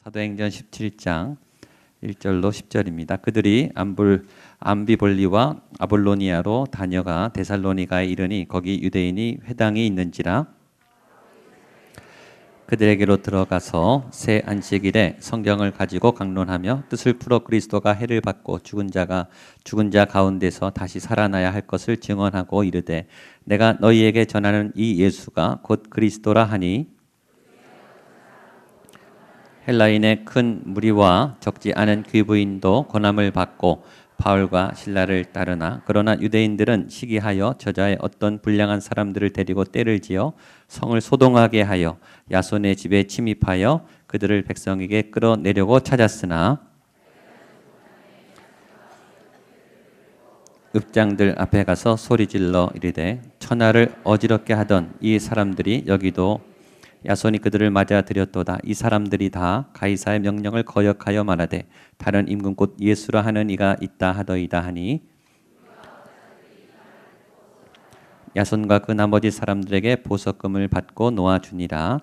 사도행전 17장 1절로 10절입니다. 그들이 암비볼리와 아볼로니아로 다녀가 데살로니가에 이르니 거기 유대인이 회당이 있는지라 그들에게로 들어가서 새 안식일에 성경을 가지고 강론하며 뜻을 풀어 그리스도가 해를 받고 죽은 자 가운데서 다시 살아나야 할 것을 증언하고 이르되 내가 너희에게 전하는 이 예수가 곧 그리스도라 하니 헬라인의 큰 무리와 적지 않은 귀부인도 권함을 받고 바울과 실라를 따르나 그러나 유대인들은 시기하여 저자의 어떤 불량한 사람들을 데리고 때를 지어 성을 소동하게 하여 야손의 집에 침입하여 그들을 백성에게 끌어내려고 찾았으나 읍장들 앞에 가서 소리질러 이르되 천하를 어지럽게 하던 이 사람들이 여기도 야손이 그들을 맞아 들였도다. 이 사람들이 다 가이사의 명령을 거역하여 말하되 다른 임금 곧 예수라 하는 이가 있다 하더이다 하니 야손과 그 나머지 사람들에게 보석금을 받고 놓아주니라.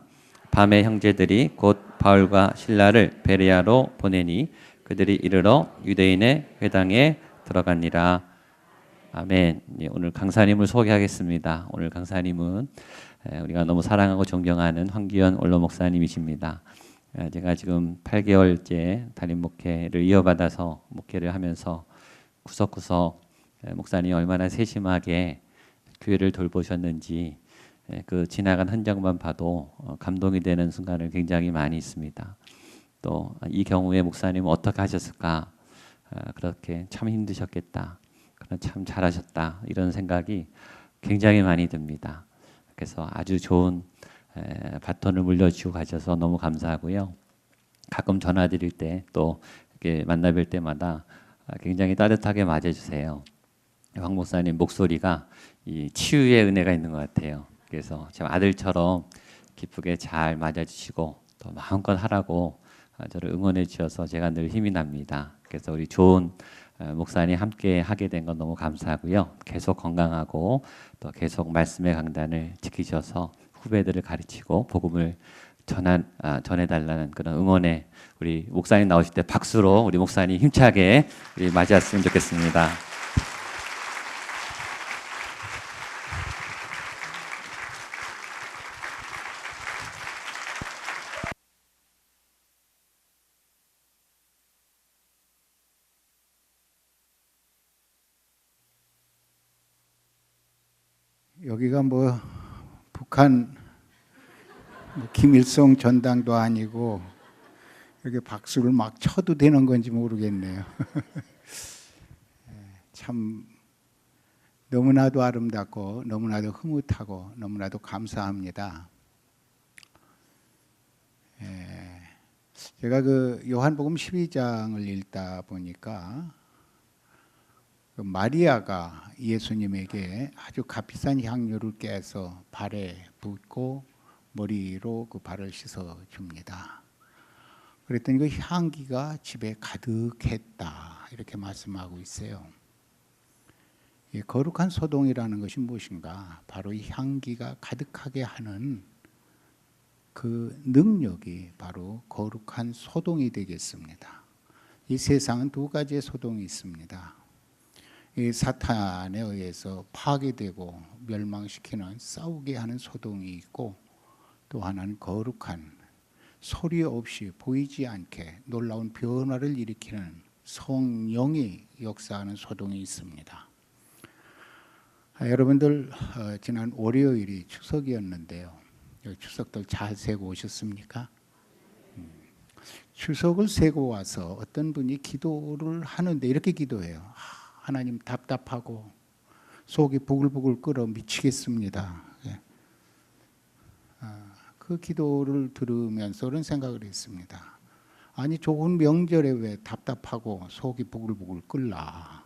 밤에 형제들이 곧 바울과 실라를 베레아로 보내니 그들이 이르러 유대인의 회당에 들어가니라. 아멘. 오늘 강사님을 소개하겠습니다. 오늘 강사님은 우리가 너무 사랑하고 존경하는 황기현 원로 목사님이십니다. 제가 지금 8개월째 담임 목회를 이어받아서 목회를 하면서 구석구석 목사님이 얼마나 세심하게 교회를 돌보셨는지 그 지나간 흔적만 봐도 감동이 되는 순간을 굉장히 많이 있습니다. 또 이 경우에 목사님은 어떻게 하셨을까? 그렇게 참 힘드셨겠다. 그런 참 잘하셨다. 이런 생각이 굉장히 많이 듭니다. 그래서 아주 좋은 바톤을 물려주고 가셔서 너무 감사하고요. 가끔 전화드릴 때 또 이렇게 만나뵐 때마다 굉장히 따뜻하게 맞아주세요. 황 목사님 목소리가 이 치유의 은혜가 있는 것 같아요. 그래서 제 아들처럼 기쁘게 잘 맞아주시고 또 마음껏 하라고 저를 응원해 주셔서 제가 늘 힘이 납니다. 그래서 우리 좋은 목사님 함께 하게 된 건 너무 감사하고요. 계속 건강하고 또 계속 말씀의 강단을 지키셔서 후배들을 가르치고 복음을 전해달라는 그런 응원에 우리 목사님 나오실 때 박수로 우리 목사님 힘차게 맞이했으면 좋겠습니다. 여기가 북한 김일성 전당도 아니고 이렇게 박수를 막 쳐도 되는 건지 모르겠네요. 참 너무나도 아름답고 너무나도 흐뭇하고 너무나도 감사합니다. 제가 그 요한복음 12장을 읽다 보니까 그 마리아가 예수님에게 아주 값비싼 향유를 깨서 발에 붓고 머리로 그 발을 씻어 줍니다. 그랬더니 그 향기가 집에 가득했다 이렇게 말씀하고 있어요. 이 거룩한 소동이라는 것이 무엇인가? 바로 이 향기가 가득하게 하는 그 능력이 바로 거룩한 소동이 되겠습니다. 이 세상은 두 가지의 소동이 있습니다. 이 사탄에 의해서 파괴되고 멸망시키는 싸우게 하는 소동이 있고 또 하나는 거룩한 소리 없이 보이지 않게 놀라운 변화를 일으키는 성령이 역사하는 소동이 있습니다. 여러분들 지난 월요일이 추석이었는데요. 추석들 잘 세고 오셨습니까? 추석을 세고 와서 어떤 분이 기도를 하는데 이렇게 기도해요. 하나님 답답하고 속이 부글부글 끓어 미치겠습니다. 그 기도를 들으면서 그런 생각을 했습니다. 아니 좋은 명절에 왜 답답하고 속이 부글부글 끓나?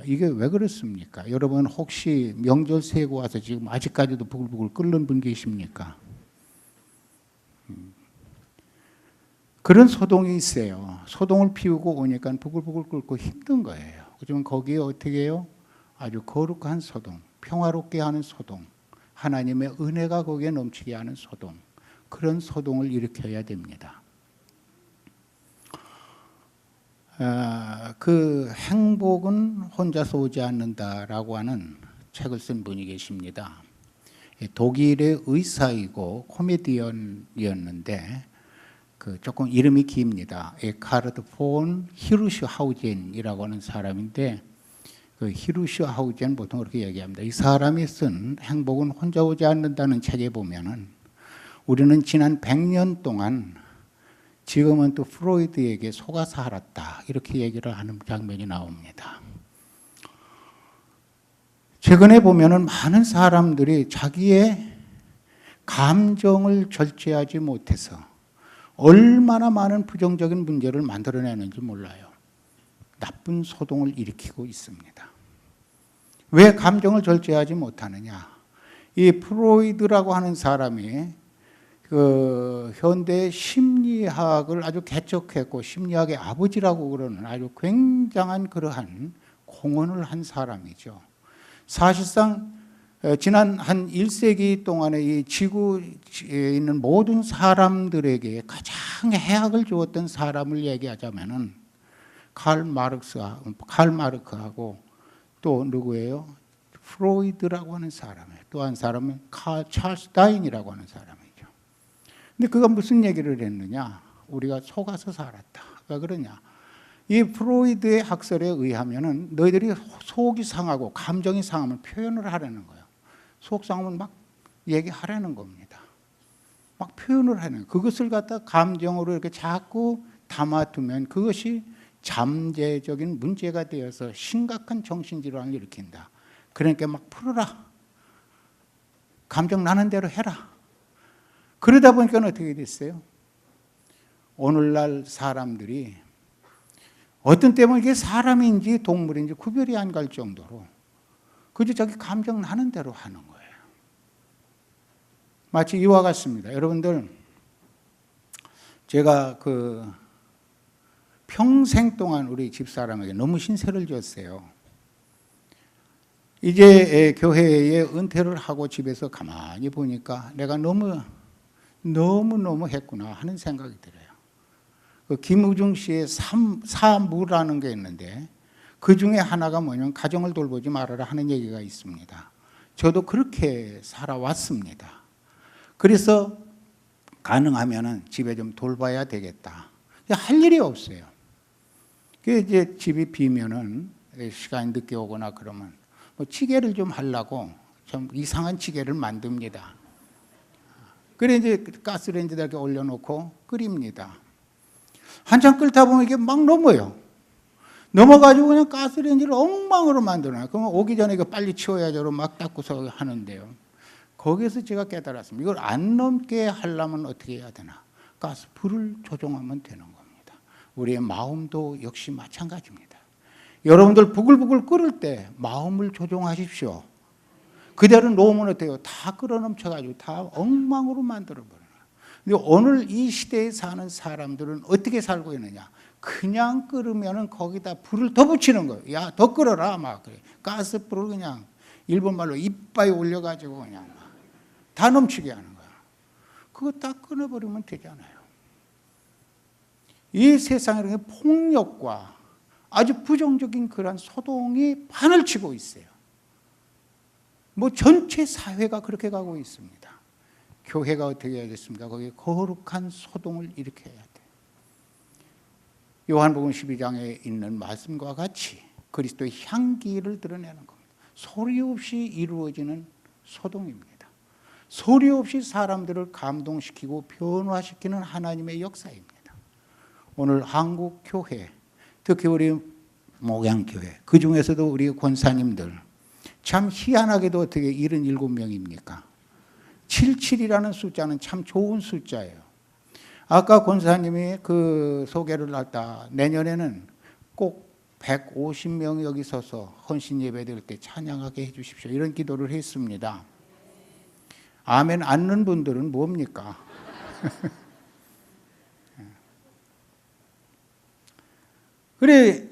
이게 왜 그렇습니까? 여러분 혹시 명절 세고 와서 지금 아직까지도 부글부글 끓는 분 계십니까? 그런 소동이 있어요. 소동을 피우고 오니까 부글부글 끓고 힘든 거예요. 그러면 거기에 어떻게 해요? 아주 거룩한 소동, 평화롭게 하는 소동, 하나님의 은혜가 거기에 넘치게 하는 소동, 그런 소동을 일으켜야 됩니다. 그 행복은 혼자서 오지 않는다라고 하는 책을 쓴 분이 계십니다. 독일의 의사이고 코미디언이었는데 그 조금 이름이 깁니다. 에카르트 폰 히르슈하우젠이라고 하는 사람인데 그 히르슈하우젠 보통 그렇게 얘기합니다. 이 사람이 쓴 행복은 혼자 오지 않는다는 책에 보면은 우리는 지난 100년 동안 지금은 또 프로이드에게 속아서 살았다 이렇게 얘기를 하는 장면이 나옵니다. 최근에 보면은 많은 사람들이 자기의 감정을 절제하지 못해서 얼마나 많은 부정적인 문제를 만들어내는지 몰라요. 나쁜 소동을 일으키고 있습니다. 왜 감정을 절제하지 못하느냐? 이 프로이드라고 하는 사람이 그 현대 심리학을 아주 개척했고 심리학의 아버지라고 그러는 아주 굉장한 그러한 공헌을 한 사람이죠. 사실상 지난 한 1세기 동안에 이 지구에 있는 모든 사람들에게 가장 해악을 주었던 사람을 얘기하자면은 칼 마르크하고 또 누구예요? 프로이드라고 하는 사람이에요. 또 한 사람은 찰스 다윈이라고 하는 사람이죠. 근데 그가 무슨 얘기를 했느냐? 우리가 속아서 살았다. 왜 그러냐? 이 프로이드의 학설에 의하면은 너희들이 속이 상하고 감정이 상하면 표현을 하라는 거예요. 속 상하면 막 얘기하라는 겁니다. 막 표현을 하는 거예요. 그것을 갖다 감정으로 이렇게 자꾸 담아두면 그것이 잠재적인 문제가 되어서 심각한 정신질환을 일으킨다. 그러니까 막 풀어라. 감정 나는 대로 해라. 그러다 보니까 어떻게 됐어요? 오늘날 사람들이 어떤 때문에 이게 사람인지 동물인지 구별이 안 갈 정도로 그저 자기 감정 나는 대로 하는 거예요. 마치 이와 같습니다. 여러분들, 제가 그 평생 동안 우리 집사람에게 너무 신세를 졌어요. 이제 교회에 은퇴를 하고 집에서 가만히 보니까 내가 너무 했구나 하는 생각이 들어요. 그 김우중 씨의 사무라는 게 있는데 그 중에 하나가 뭐냐면 가정을 돌보지 말아라 하는 얘기가 있습니다. 저도 그렇게 살아왔습니다. 그래서 가능하면은 집에 좀 돌봐야 되겠다. 할 일이 없어요. 그 이제 집이 비면은 시간이 늦게 오거나 그러면 뭐 찌개를 좀 하려고 좀 이상한 찌개를 만듭니다. 그래 이제 가스레인지에 이렇게 올려놓고 끓입니다. 한참 끓다 보면 이게 막 넘어요. 넘어가지고 그냥 가스레인지를 엉망으로 만들어놔요. 그러면 오기 전에 이거 빨리 치워야죠. 막 닦고서 하는데요. 거기에서 제가 깨달았습니다. 이걸 안 넘게 하려면 어떻게 해야 되나? 불을 조정하면 되는 겁니다. 우리의 마음도 역시 마찬가지입니다. 여러분들 부글부글 끓을 때 마음을 조정하십시오. 그대로 놓으면 어때요? 다 끌어넘쳐가지고 다 엉망으로 만들어버려요. 근데 오늘 이 시대에 사는 사람들은 어떻게 살고 있느냐? 그냥 끓으면은 거기다 불을 더 붙이는 거예요. 야, 더 끓어라. 막 그래. 가스불을 그냥 일본 말로 이빠이 올려가지고 그냥 다 넘치게 하는 거야. 그거 딱 끊어버리면 되잖아요. 이 세상에 폭력과 아주 부정적인 그런 소동이 판을 치고 있어요. 뭐 전체 사회가 그렇게 가고 있습니다. 교회가 어떻게 해야겠습니까? 거기에 거룩한 소동을 일으켜야 돼. 요한복음 12장에 있는 말씀과 같이 그리스도의 향기를 드러내는 겁니다. 소리 없이 이루어지는 소동입니다. 소리 없이 사람들을 감동시키고 변화시키는 하나님의 역사입니다. 오늘 한국 교회, 특히 우리 목양교회, 그 중에서도 우리 권사님들 참 희한하게도 어떻게 77명입니까? 77이라는 숫자는 참 좋은 숫자예요. 아까 권사님이 그 소개를 했다. 내년에는 꼭 150명이 여기 서서 헌신 예배 드릴 때 찬양하게 해 주십시오. 이런 기도를 했습니다. 아멘 않는 분들은 뭡니까? 그래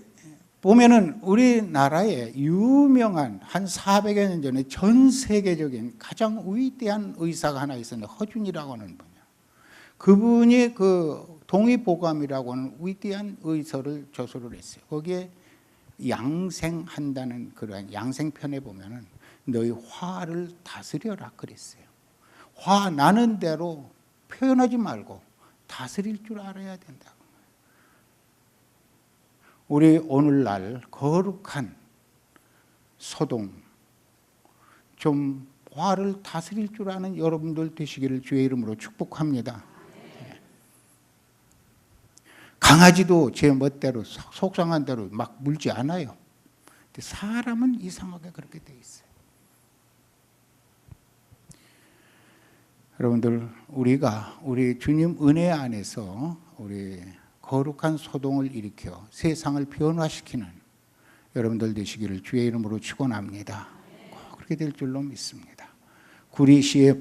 보면은 우리나라에 유명한 한 400여 년 전에 전 세계적인 가장 위대한 의사가 하나 있었는데 허준이라고 하는 분이요. 그분이 그 동의보감이라고 하는 위대한 의서를 저술을 했어요. 거기에 양생한다는 그러한 양생편에 보면은 너희 화를 다스려라 그랬어요. 화 나는 대로 표현하지 말고 다스릴 줄 알아야 된다. 우리 오늘날 거룩한 소동, 좀 화를 다스릴 줄 아는 여러분들 되시기를 주의 이름으로 축복합니다. 강아지도 제 멋대로 속상한 대로 막 물지 않아요. 근데 사람은 이상하게 그렇게 돼 있어요. 여러분들, 우리가 우리 주님 은혜 안에서 우리 거룩한 소동을 일으켜 세상을 변화시키는 여러분들 되시기를 주의 이름으로 축원합니다. 꼭 그렇게 될 줄로 믿습니다. 구리시에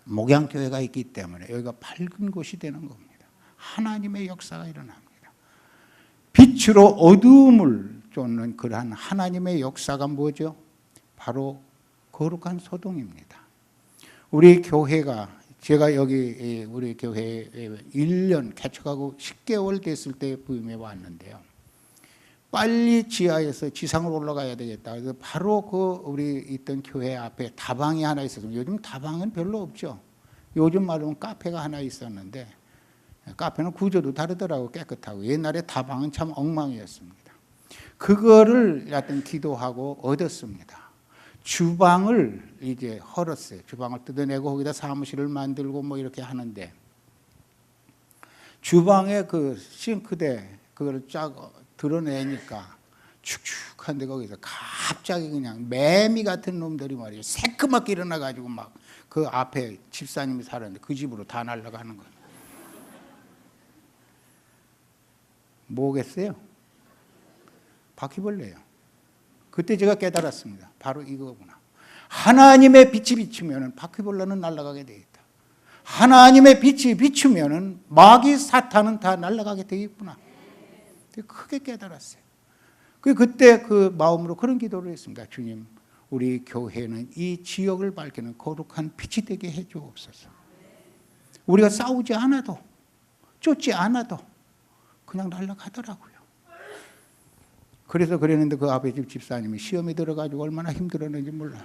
목양교회가 있기 때문에 여기가 밝은 곳이 되는 겁니다. 하나님의 역사가 일어납니다. 빛으로 어두움을 쫓는 그러한 하나님의 역사가 뭐죠? 바로 거룩한 소동입니다. 우리 교회가, 제가 여기 우리 교회에 1년 개척하고 10개월 됐을 때 부임해 왔는데요. 빨리 지하에서 지상으로 올라가야 되겠다. 그래서 바로 그 우리 있던 교회 앞에 다방이 하나 있었습니다. 요즘 다방은 별로 없죠. 요즘 말로는 카페가 하나 있었는데 카페는 구조도 다르더라고, 깨끗하고. 옛날에 다방은 참 엉망이었습니다. 그거를 하여튼 기도하고 얻었습니다. 주방을 이제 헐었어요. 주방을 뜯어내고 거기다 사무실을 만들고 뭐 이렇게 하는데, 주방에 그 싱크대 그걸 쫙 드러내니까 축축한데 거기서 갑자기 그냥 매미 같은 놈들이 말이에요. 새끄맣게 일어나가지고 막 그 앞에 집사님이 살았는데 그 집으로 다 날아가는 거예요. 뭐겠어요? 바퀴벌레예요. 그때 제가 깨달았습니다. 바로 이거구나. 하나님의 빛이 비추면 바퀴벌레는 날아가게 되어 있다. 하나님의 빛이 비추면 마귀 사탄은 다 날아가게 되어 있구나. 크게 깨달았어요. 그때 그 마음으로 그런 기도를 했습니다. 주님, 우리 교회는 이 지역을 밝히는 거룩한 빛이 되게 해 주옵소서. 우리가 싸우지 않아도, 쫓지 않아도 그냥 날아가더라고요. 그래서 그랬는데 그 앞에 집사님이 시험에 들어가지고 얼마나 힘들었는지 몰라요.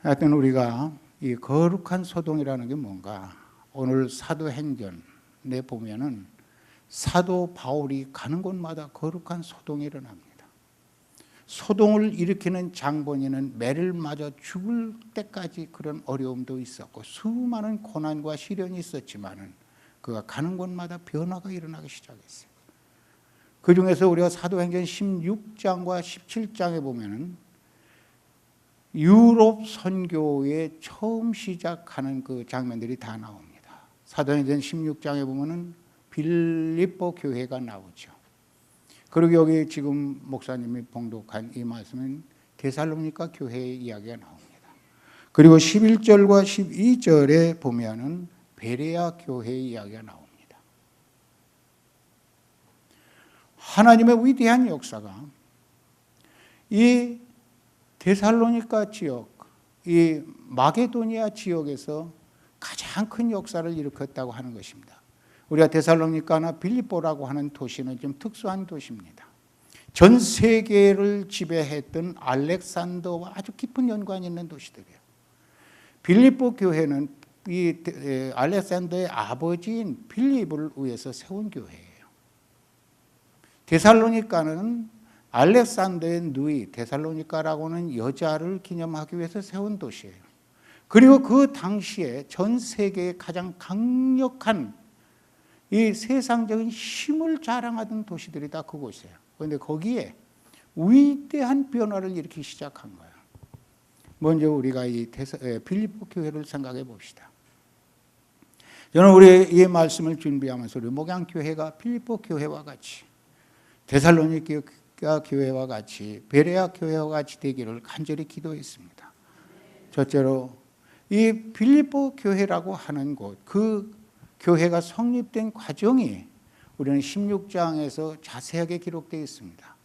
하여튼 우리가 이 거룩한 소동이라는 게 뭔가, 오늘 사도행전에 보면은 사도 바울이 가는 곳마다 거룩한 소동이 일어납니다. 소동을 일으키는 장본인은 매를 맞아 죽을 때까지 그런 어려움도 있었고 수많은 고난과 시련이 있었지만은 그가 가는 곳마다 변화가 일어나기 시작했어요. 그 중에서 우리가 사도행전 16장과 17장에 보면은 유럽 선교에 처음 시작하는 그 장면들이 다 나옵니다. 사도행전 16장에 보면은 빌립보 교회가 나오죠. 그리고 여기 지금 목사님이 봉독한 이 말씀은 데살로니가 교회의 이야기가 나옵니다. 그리고 11절과 12절에 보면은 베레아 교회의 이야기가 나옵니다. 하나님의 위대한 역사가 이 데살로니가 지역, 이 마게도니아 지역에서 가장 큰 역사를 일으켰다고 하는 것입니다. 우리가 데살로니가나 빌립보라고 하는 도시는 좀 특수한 도시입니다. 전 세계를 지배했던 알렉산더와 아주 깊은 연관이 있는 도시들이에요. 빌립보 교회는 이 알렉산더의 아버지인 빌립을 위해서 세운 교회예요. 데살로니가는 알렉산더의 누이 데살로니가라고는 여자를 기념하기 위해서 세운 도시예요. 그리고 그 당시에 전 세계의 가장 강력한 이 세상적인 힘을 자랑하던 도시들이 다 그곳이에요. 그런데 거기에 위대한 변화를 일으키기 시작한 거예요. 먼저 우리가 이 빌립보 교회를 생각해 봅시다. 저는 우리 이 말씀을 준비하면서 우리 목양교회가 빌립보 교회와 같이, 데살로니가 교회와 같이, 베레아 교회와 같이 되기를 간절히 기도했습니다. 첫째로 이 빌립보 교회라고 하는 곳, 그 교회가 성립된 과정이 우리는 16장에서 자세하게 기록되어 있습니다.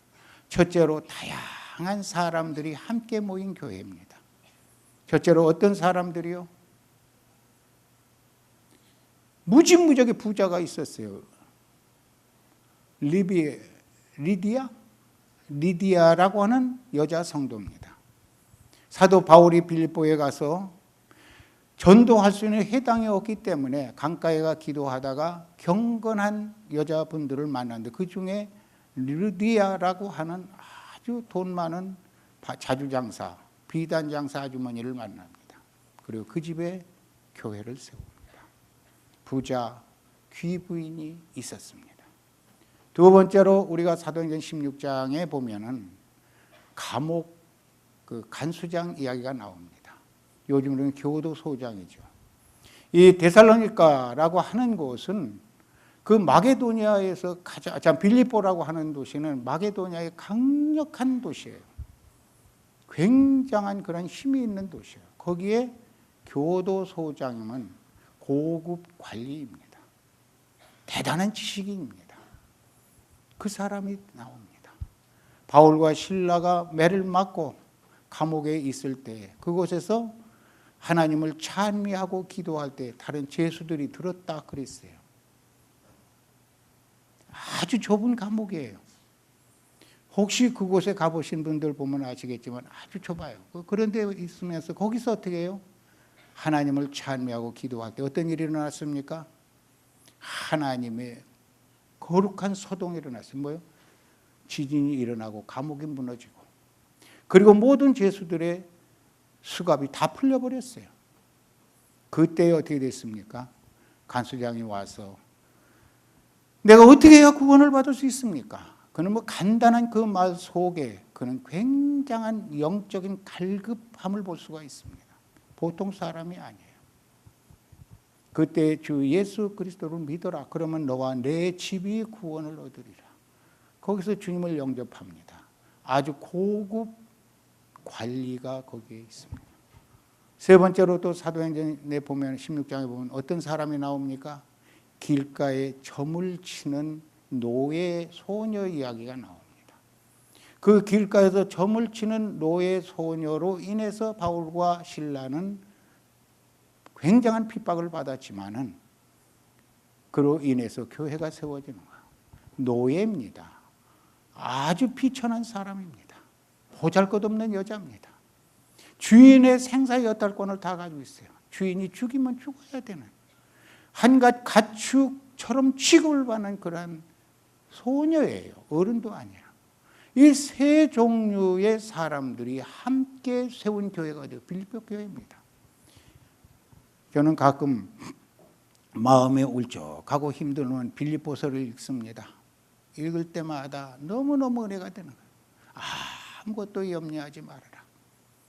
첫째로 다양한 사람들이 함께 모인 교회입니다. 첫째로 어떤 사람들이요? 무지무지하게 부자가 있었어요. 리디아라고 하는 여자 성도입니다. 사도 바울이 빌립보에 가서 전도할 수 있는 해당이 없기 때문에 강가에 가 기도하다가 경건한 여자분들을 만났는데 그 중에 리디아라고 하는 아주 돈 많은 자주장사, 비단장사 아주머니를 만납니다. 그리고 그 집에 교회를 세웁니다. 부자 귀부인이 있었습니다. 두 번째로 우리가 사도행전 16장에 보면은 감옥 그 간수장 이야기가 나옵니다. 요즘으로는 교도소장이죠. 이 데살로니가라고 하는 곳은 그 마게도니아에서 가장 빌립보라고 하는 도시는 마게도니아의 강력한 도시예요. 굉장한 그런 힘이 있는 도시예요. 거기에 교도소장은 고급 관리입니다. 대단한 지식인입니다. 그 사람이 나옵니다. 바울과 실라가 매를 맞고 감옥에 있을 때 그곳에서 하나님을 찬미하고 기도할 때 다른 죄수들이 들었다 그랬어요. 아주 좁은 감옥이에요. 혹시 그곳에 가보신 분들 보면 아시겠지만 아주 좁아요. 그런 데 있으면서 거기서 어떻게 해요? 하나님을 찬미하고 기도할 때 어떤 일이 일어났습니까? 하나님의 거룩한 소동이 일어났어요. 뭐요? 지진이 일어나고 감옥이 무너지고 그리고 모든 죄수들의 수갑이 다 풀려버렸어요. 그때 어떻게 됐습니까? 간수장이 와서 내가 어떻게 해야 구원을 받을 수 있습니까? 그는 뭐 간단한 그 말 속에 그는 굉장한 영적인 갈급함을 볼 수가 있습니다. 보통 사람이 아니에요. 그때 주 예수 그리스도를 믿어라. 그러면 너와 내 집이 구원을 얻으리라. 거기서 주님을 영접합니다. 아주 고급 관리가 거기에 있습니다. 세 번째로 또 사도행전에 보면 16장에 보면 어떤 사람이 나옵니까? 길가에 점을 치는 노예 소녀 이야기가 나옵니다. 그 길가에서 점을 치는 노예 소녀로 인해서 바울과 실라는 굉장한 핍박을 받았지만은 그로 인해서 교회가 세워지는 거예요. 노예입니다. 아주 비천한 사람입니다. 보잘것없는 여자입니다. 주인의 생사 여탈권을 다 가지고 있어요. 주인이 죽이면 죽어야 되는 한갓 가축처럼 취급을 받는 그런 소녀예요. 어른도 아니야. 이 세 종류의 사람들이 함께 세운 교회가 빌립보 교회입니다. 저는 가끔 마음에 울적하고 힘들면 빌립보서를 읽습니다. 읽을 때마다 너무너무 은혜가 되는 거예요. 아무것도 염려하지 말아라.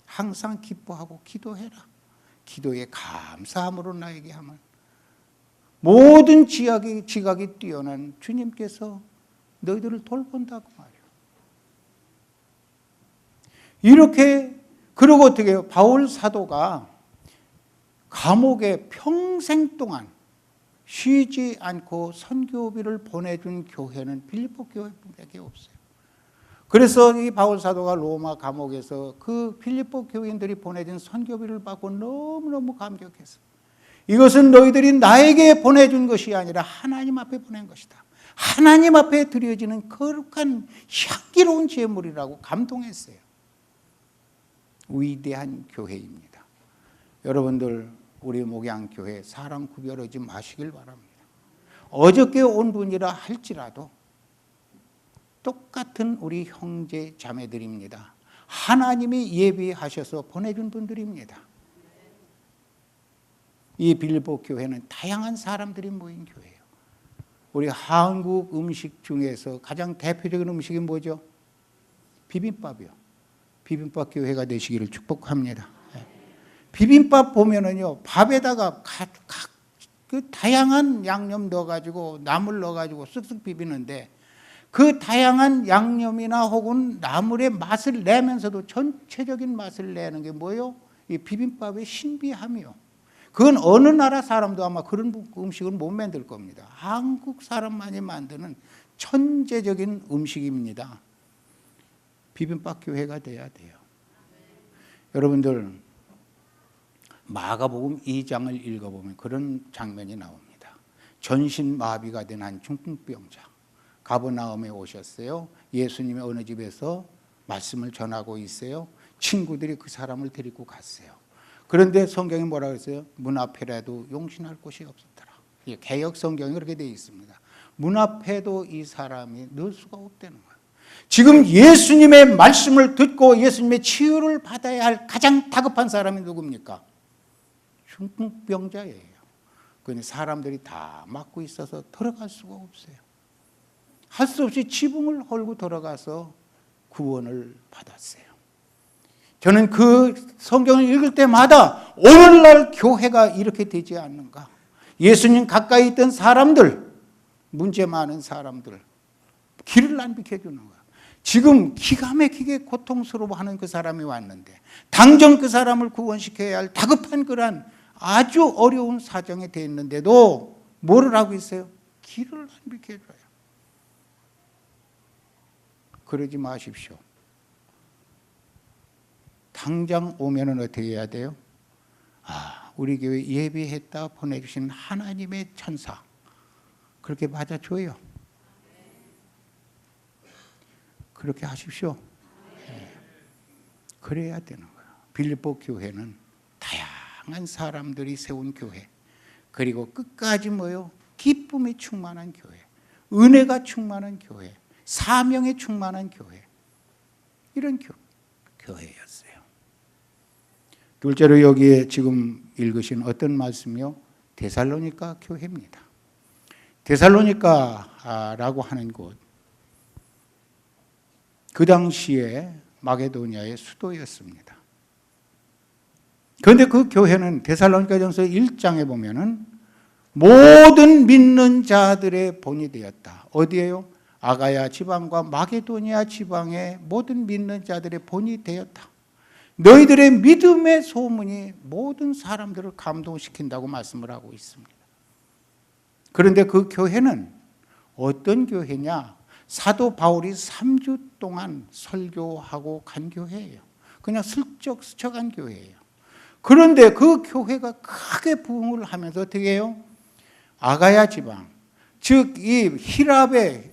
항상 기뻐하고 기도해라. 기도에 감사함으로 나에게 하면 모든 지각이 뛰어난 주님께서 너희들을 돌본다고 말이에요. 이렇게 그러고 어떻게 해요? 바울 사도가 감옥에 평생 동안 쉬지 않고 선교비를 보내준 교회는 빌립보 교회밖에 없어요. 그래서 이 바울 사도가 로마 감옥에서 그 빌립보 교인들이 보내준 선교비를 받고 너무너무 감격했어요. 이것은 너희들이 나에게 보내준 것이 아니라 하나님 앞에 보낸 것이다. 하나님 앞에 드려지는 거룩한 향기로운 제물이라고 감동했어요. 위대한 교회입니다. 여러분들 우리 목양교회 사람 구별하지 마시길 바랍니다. 어저께 온 분이라 할지라도 똑같은 우리 형제 자매들입니다. 하나님이 예비하셔서 보내준 분들입니다. 이 빌립보 교회는 다양한 사람들이 모인 교회예요. 우리 한국 음식 중에서 가장 대표적인 음식이 뭐죠? 비빔밥이요. 비빔밥 교회가 되시기를 축복합니다. 비빔밥 보면은요, 밥에다가 그 다양한 양념 넣어가지고 나물 넣어가지고 쓱쓱 비비는데 그 다양한 양념이나 혹은 나물의 맛을 내면서도 전체적인 맛을 내는 게 뭐예요? 이 비빔밥의 신비함이요. 그건 어느 나라 사람도 아마 그런 음식을 못 만들 겁니다. 한국 사람만이 만드는 천재적인 음식입니다. 비빔밥 교회가 돼야 돼요. 여러분들 마가복음 2장을 읽어보면 그런 장면이 나옵니다. 전신마비가 된 한 중풍병자 가버나움에 오셨어요. 예수님의 어느 집에서 말씀을 전하고 있어요. 친구들이 그 사람을 데리고 갔어요. 그런데 성경이 뭐라고 했어요? 문 앞에라도 용신할 곳이 없었더라. 개역 성경이 그렇게 되어 있습니다. 문 앞에도 이 사람이 넣을 수가 없다는 거예요. 지금 예수님의 말씀을 듣고 예수님의 치유를 받아야 할 가장 다급한 사람이 누굽니까? 중풍병자예요. 그런데 사람들이 다 막고 있어서 들어갈 수가 없어요. 할 수 없이 지붕을 헐고 들어가서 구원을 받았어요. 저는 그 성경을 읽을 때마다 오늘날 교회가 이렇게 되지 않는가? 예수님 가까이 있던 사람들, 문제 많은 사람들, 길을 안 비켜주는 거야. 지금 기가 막히게 고통스러워하는 그 사람이 왔는데 당장 그 사람을 구원시켜야 할 다급한 그런 아주 어려운 사정에 돼 있는데도 뭐를 하고 있어요? 길을 안 비켜줘요. 그러지 마십시오. 당장 오면은 어떻게 해야 돼요? 우리 교회 예배했다 보내주신 하나님의 천사 그렇게 맞아줘요. 그렇게 하십시오. 그래야 되는 거예요. 빌립보 교회는 다양한 사람들이 세운 교회, 그리고 끝까지 뭐요? 기쁨이 충만한 교회, 은혜가 충만한 교회, 사명에 충만한 교회, 이런 교회였어요. 둘째로 여기에 지금 읽으신 어떤 말씀이요? 데살로니가 교회입니다. 데살로니가라고 하는 곳, 그 당시에 마게도니아의 수도였습니다. 그런데 그 교회는 데살로니가전서 1장에 보면은 모든 믿는 자들의 본이 되었다. 어디에요? 아가야 지방과 마게도니아 지방의 모든 믿는 자들의 본이 되었다. 너희들의 믿음의 소문이 모든 사람들을 감동시킨다고 말씀을 하고 있습니다. 그런데 그 교회는 어떤 교회냐? 사도 바울이 3주 동안 설교하고 간 교회예요. 그냥 슬쩍 스쳐간 교회예요. 그런데 그 교회가 크게 부흥을 하면서 어떻게 해요? 아가야 지방, 즉 이 히랍의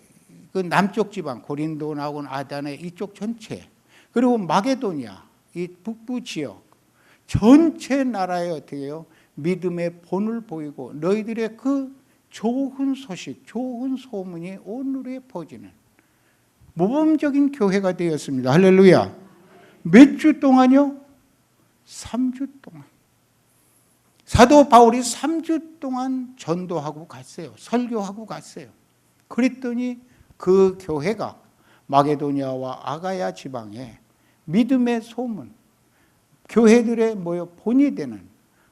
그 남쪽 지방, 고린도 나오고 아단의 이쪽 전체, 그리고 마게도니아 이 북부 지역 전체 나라에 어떻게 해요? 믿음의 본을 보이고 너희들의 그 좋은 소식, 좋은 소문이 온 누리에 퍼지는 모범적인 교회가 되었습니다. 할렐루야. 몇 주 동안요? 3주 동안. 사도 바울이 3주 동안 전도하고 갔어요. 설교하고 갔어요. 그랬더니 그 교회가 마게도니아와 아가야 지방에 믿음의 소문, 교회들의 본이 되는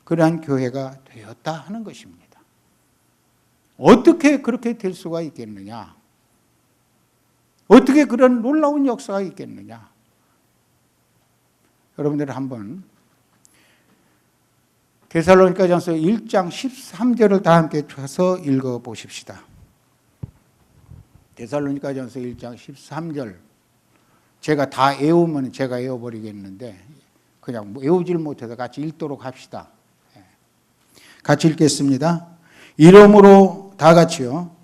그러한 교회가 되었다 하는 것입니다. 어떻게 그렇게 될 수가 있겠느냐? 어떻게 그런 놀라운 역사가 있겠느냐? 여러분들 한번 데살로니가전서 1장 13절을 다 함께 쳐서 읽어보십시다. 데살로니가전서 1장 13절. 제가 다 외우면 제가 외워버리겠는데 그냥 외우질 못해서 같이 읽도록 합시다. 같이 읽겠습니다. 이러므로 다 같이요.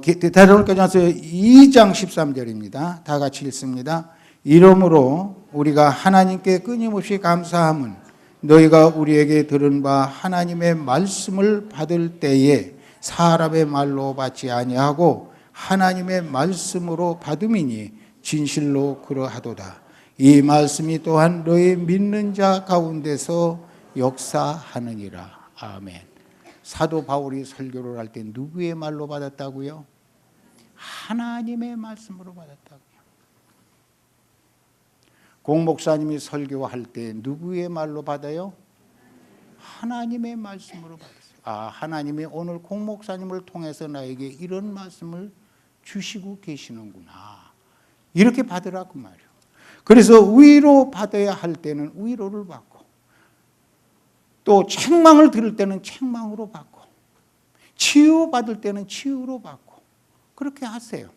데살로니가전서 2장 13절입니다. 다 같이 읽습니다. 이러므로 우리가 하나님께 끊임없이 감사함은 너희가 우리에게 들은 바 하나님의 말씀을 받을 때에 사람의 말로 받지 아니하고 하나님의 말씀으로 받음이니 진실로 그러하도다. 이 말씀이 또한 너희 믿는 자 가운데서 역사하느니라. 아멘. 사도 바울이 설교를 할 때 누구의 말로 받았다고요? 하나님의 말씀으로 받았다고요. 공 목사님이 설교할 때 누구의 말로 받아요? 하나님의 말씀으로 받았어요. 하나님이 오늘 공 목사님을 통해서 나에게 이런 말씀을 주시고 계시는구나. 이렇게 받으라고 말이에요. 그래서 위로 받아야 할 때는 위로를 받고, 또 책망을 들을 때는 책망으로 받고, 치유받을 때는 치유로 받고, 그렇게 하세요.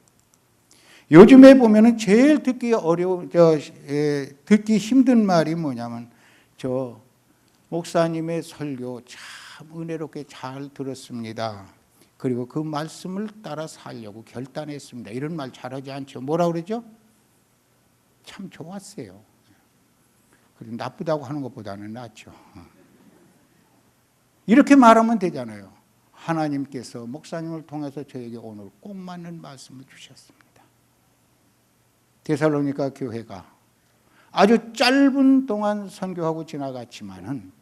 요즘에 보면은 제일 듣기 듣기 힘든 말이 뭐냐면, 목사님의 설교 참 참 은혜롭게 잘 들었습니다. 그리고 그 말씀을 따라 살려고 결단했습니다. 이런 말 잘하지 않죠? 뭐라 그러죠? 참 좋았어요. 그리고 나쁘다고 하는 것보다는 낫죠. 이렇게 말하면 되잖아요. 하나님께서 목사님을 통해서 저에게 오늘 꼭 맞는 말씀을 주셨습니다. 데살로니가 교회가 아주 짧은 동안 선교하고 지나갔지만은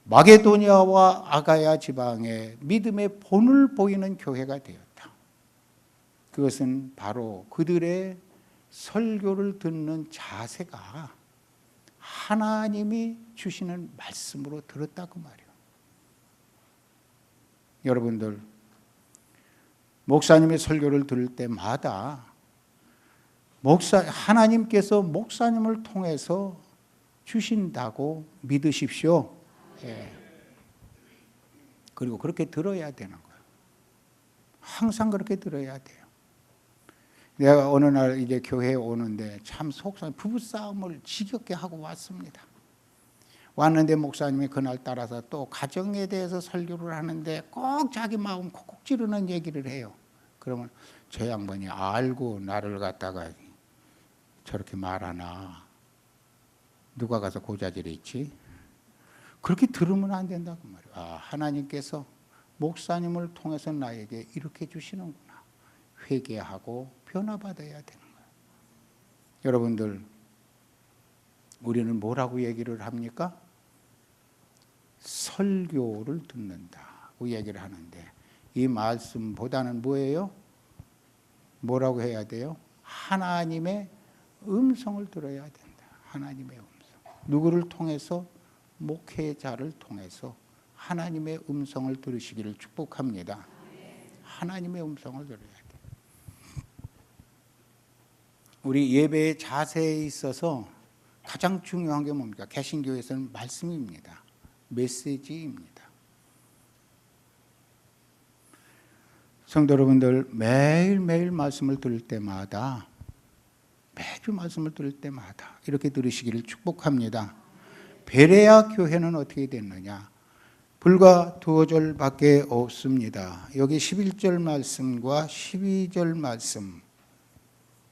마게도니아와 아가야 지방에 믿음의 본을 보이는 교회가 되었다. 그것은 바로 그들의 설교를 듣는 자세가 하나님이 주시는 말씀으로 들었다고 말이에요. 여러분들, 목사님의 설교를 들을 때마다 하나님께서 목사님을 통해서 주신다고 믿으십시오. 예. 그리고 그렇게 들어야 되는 거예요. 항상 그렇게 들어야 돼요. 내가 어느 날 이제 교회에 오는데 참 속상해. 부부싸움을 지겹게 하고 왔습니다. 왔는데 목사님이 그날 따라서 또 가정에 대해서 설교를 하는데 꼭 자기 마음 콕콕 찌르는 얘기를 해요. 그러면 저 양반이 알고 나를 갖다가 저렇게 말하나, 누가 가서 고자질이 있지? 그렇게 들으면 안 된다고 말이에요. 아, 하나님께서 목사님을 통해서 나에게 이렇게 주시는구나. 회개하고 변화받아야 되는 거예요. 여러분들, 우리는 뭐라고 얘기를 합니까? 설교를 듣는다고 얘기를 하는데, 이 말씀보다는 뭐예요? 뭐라고 해야 돼요? 하나님의 음성을 들어야 된다. 하나님의 음성. 누구를 통해서? 목회자를 통해서 하나님의 음성을 들으시기를 축복합니다. 하나님의 음성을 들어야 돼요. 우리 예배의 자세에 있어서 가장 중요한 게 뭡니까? 개신교에서는 말씀입니다. 메시지입니다. 성도 여러분들, 매일매일 말씀을 들을 때마다, 매주 말씀을 들을 때마다 이렇게 들으시기를 축복합니다. 베레아 교회는 어떻게 됐느냐? 불과 2절밖에 없습니다. 여기 11절 말씀과 12절 말씀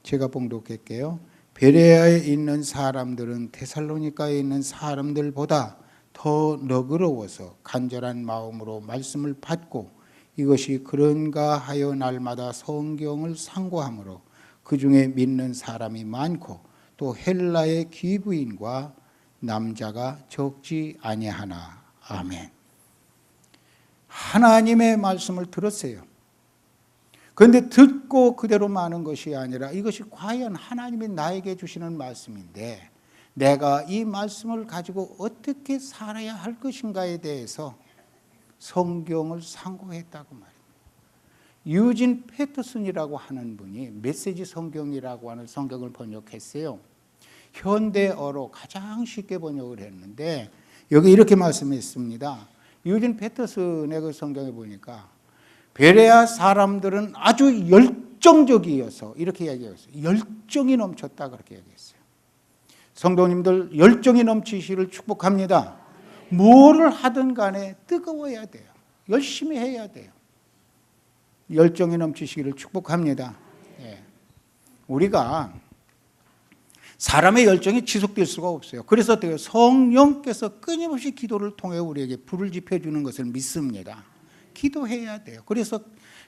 제가 봉독할게요. 베레아에 있는 사람들은 데살로니가에 있는 사람들보다 더 너그러워서 간절한 마음으로 말씀을 받고 이것이 그런가 하여 날마다 성경을 상고하므로 그 중에 믿는 사람이 많고 또 헬라의 기부인과 남자가 적지 아니하나. 아멘. 하나님의 말씀을 들었어요. 그런데 듣고 그대로 마는 것이 아니라 이것이 과연 하나님이 나에게 주시는 말씀인데 내가 이 말씀을 가지고 어떻게 살아야 할 것인가에 대해서 성경을 상고했다고 말입니다. 유진 패터슨이라고 하는 분이 메시지 성경이라고 하는 성경을 번역했어요. 현대어로 가장 쉽게 번역을 했는데 여기 이렇게 말씀했습니다. 유진 패터슨의 그 성경에 보니까 베레아 사람들은 아주 열정적이어서 이렇게 얘기했어요. 열정이 넘쳤다 그렇게 얘기했어요. 성도님들 열정이 넘치시를 축복합니다. 뭐를 하든 간에 뜨거워야 돼요. 열심히 해야 돼요. 열정이 넘치시기를 축복합니다. 예. 우리가 사람의 열정이 지속될 수가 없어요. 그래서 성령께서 끊임없이 기도를 통해 우리에게 불을 지펴주는 것을 믿습니다. 기도해야 돼요. 그래서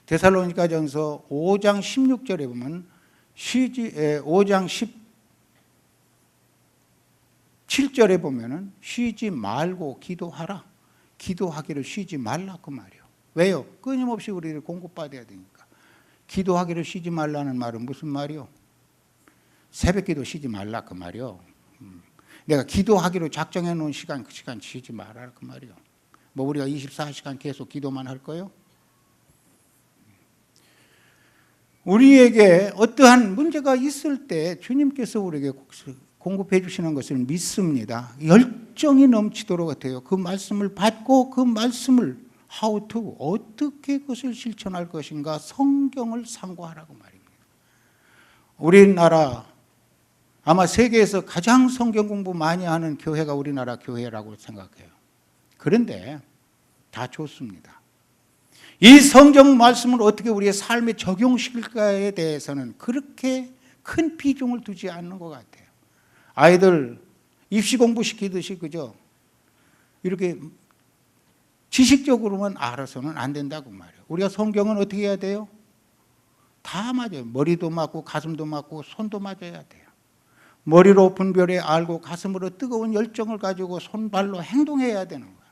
데살로니가전서 5장 16절에 보면 5장 17절에 보면은 쉬지 말고 기도하라. 기도하기를 쉬지 말라 그 말이에요. 왜요? 끊임없이 우리를 공급받아야 되니까. 기도하기를 쉬지 말라는 말은 무슨 말이요? 새벽기도 쉬지 말라 그 말이요. 내가 기도하기로 작정해 놓은 시간, 그 시간 쉬지 말라 그 말이요. 뭐 우리가 24시간 계속 기도만 할 거예요? 우리에게 어떠한 문제가 있을 때 주님께서 우리에게 공급해 주시는 것을 믿습니다. 열정이 넘치도록 같아요. 그 말씀을 받고 그 말씀을 how to, 어떻게 그것을 실천할 것인가 성경을 상고하라고 말입니다. 우리나라 아마 세계에서 가장 성경 공부 많이 하는 교회가 우리나라 교회라고 생각해요. 그런데 다 좋습니다. 이 성경 말씀을 어떻게 우리의 삶에 적용시킬까에 대해서는 그렇게 큰 비중을 두지 않는 것 같아요. 아이들 입시 공부시키듯이 그죠? 이렇게 지식적으로만 알아서는 안 된다고 말이에요. 우리가 성경은 어떻게 해야 돼요? 다 맞아요. 머리도 맞고 가슴도 맞고 손도 맞아야 돼요. 머리로 분별해 알고 가슴으로 뜨거운 열정을 가지고 손발로 행동해야 되는 거예요.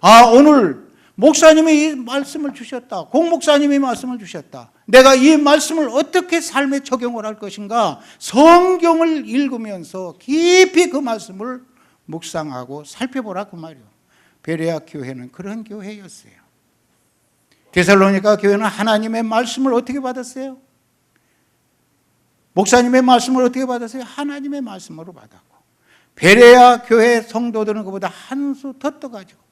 아, 오늘 목사님이 이 말씀을 주셨다. 공 목사님이 말씀을 주셨다. 내가 이 말씀을 어떻게 삶에 적용을 할 것인가? 성경을 읽으면서 깊이 그 말씀을 묵상하고 살펴보라 그 말이에요. 베레아 교회는 그런 교회였어요. 데살로니가 교회는 하나님의 말씀을 어떻게 받았어요? 목사님의 말씀을 어떻게 받았어요? 하나님의 말씀으로 받았고, 베레아 교회 성도들은 그보다 한 수 더 떠가지고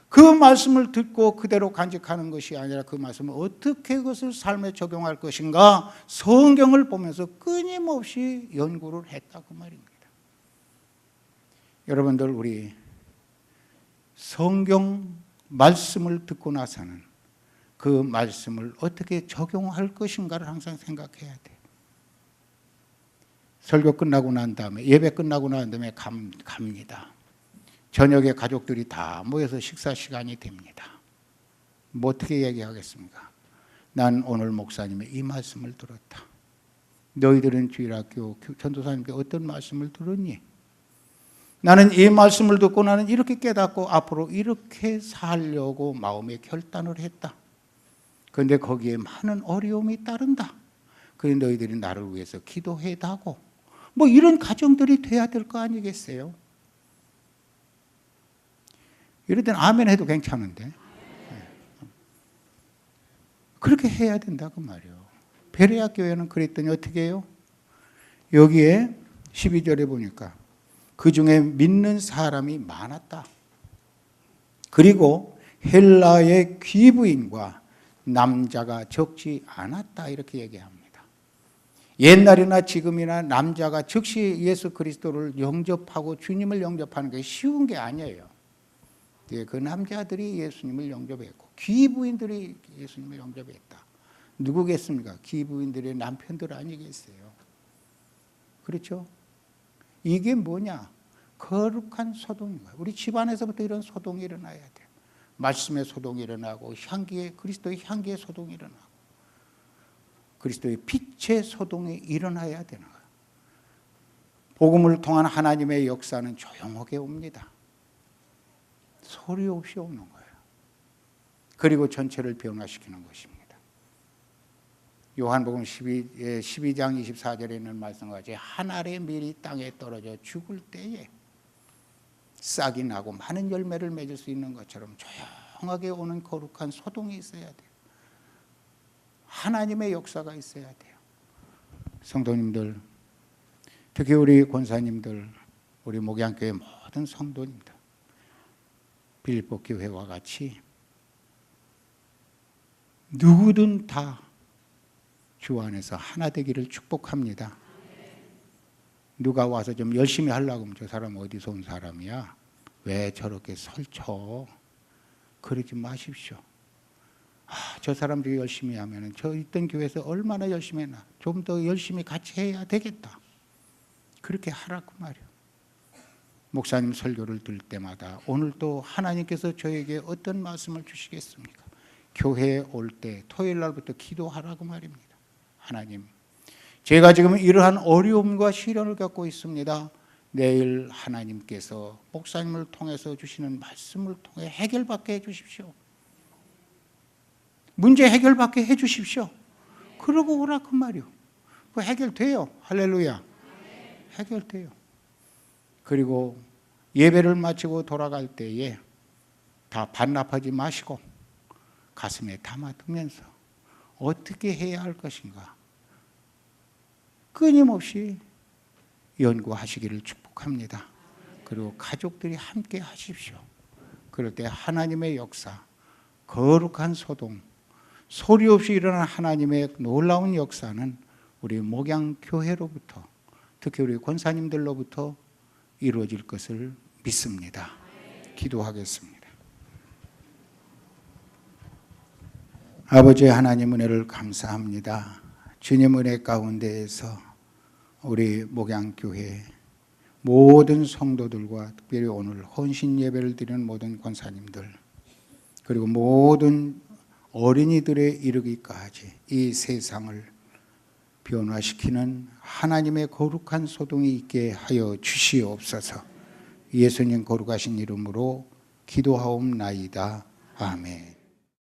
그 말씀을 듣고 그대로 간직하는 것이 아니라 그 말씀을 어떻게 그것을 삶에 적용할 것인가 성경을 보면서 끊임없이 연구를 했다 그 말입니다. 여러분들, 우리 성경 말씀을 듣고 나서는 그 말씀을 어떻게 적용할 것인가를 항상 생각해야 돼요. 설교 끝나고 난 다음에, 예배 끝나고 난 다음에 갑니다. 저녁에 가족들이 다 모여서 식사 시간이 됩니다. 뭐 어떻게 얘기하겠습니까? 난 오늘 목사님의 이 말씀을 들었다. 너희들은 주일학교 전도사님께 어떤 말씀을 들었니? 나는 이 말씀을 듣고 나는 이렇게 깨닫고 앞으로 이렇게 살려고 마음의 결단을 했다. 그런데 거기에 많은 어려움이 따른다. 그래 너희들이 나를 위해서 기도해다고. 뭐 이런 가정들이 돼야 될 거 아니겠어요? 이럴 때는 아멘 해도 괜찮은데. 그렇게 해야 된다고 말이에요. 베레아 교회는 그랬더니 어떻게 해요? 여기에 12절에 보니까 그 중에 믿는 사람이 많았다. 그리고 헬라의 귀부인과 남자가 적지 않았다 이렇게 얘기합니다. 옛날이나 지금이나 남자가 즉시 예수 그리스도를 영접하고 주님을 영접하는 게 쉬운 게 아니에요. 그 남자들이 예수님을 영접했고 귀부인들이 예수님을 영접했다. 누구겠습니까? 귀부인들의 남편들 아니겠어요? 그렇죠? 이게 뭐냐? 거룩한 소동인 거예요. 우리 집안에서부터 이런 소동이 일어나야 돼요. 말씀의 소동이 일어나고 그리스도의 향기의 소동이 일어나고 그리스도의 빛의 소동이 일어나야 되는 거예요. 복음을 통한 하나님의 역사는 조용하게 옵니다. 소리 없이 오는 거예요. 그리고 전체를 변화시키는 것입니다. 요한복음 12장 24절에 있는 말씀과 같이 한 알의 밀이 땅에 떨어져 죽을 때에 싹이 나고 많은 열매를 맺을 수 있는 것처럼 조용하게 오는 거룩한 소동이 있어야 돼요. 하나님의 역사가 있어야 돼요. 성도님들, 특히 우리 권사님들, 우리 목양교회 모든 성도님들, 빌립보 교회와 같이 누구든 다 주 안에서 하나 되기를 축복합니다. 누가 와서 좀 열심히 하려고 하면 저 사람 어디서 온 사람이야? 왜 저렇게 설쳐? 그러지 마십시오. 저 사람들이 열심히 하면 저 있던 교회에서 얼마나 열심히 했나? 좀 더 열심히 같이 해야 되겠다. 그렇게 하라고 말이에요. 목사님 설교를 들을 때마다 오늘 또 하나님께서 저에게 어떤 말씀을 주시겠습니까? 교회에 올 때 토요일 날부터 기도하라고 말입니다. 하나님, 제가 지금 이러한 어려움과 시련을 겪고 있습니다. 내일 하나님께서 목사님을 통해서 주시는 말씀을 통해 해결받게 해주십시오. 문제 해결받게 해주십시오. 그러고 오라 그 말이요. 그 해결돼요. 할렐루야. 해결돼요. 그리고 예배를 마치고 돌아갈 때에 다 반납하지 마시고 가슴에 담아두면서 어떻게 해야 할 것인가 끊임없이 연구하시기를 축복합니다. 그리고 가족들이 함께 하십시오. 그럴 때 하나님의 역사, 거룩한 소동, 소리 없이 일어나는 하나님의 놀라운 역사는 우리 목양교회로부터, 특히 우리 권사님들로부터 이루어질 것을 믿습니다. 기도하겠습니다. 아버지 하나님 은혜를 감사합니다. 주님 은혜 가운데에서 우리 목양교회 모든 성도들과 특별히 오늘 헌신 예배를 드리는 모든 권사님들 그리고 모든 어린이들에 이르기까지 이 세상을 변화시키는 하나님의 거룩한 소동이 있게 하여 주시옵소서. 예수님 거룩하신 이름으로 기도하옵나이다. 아멘.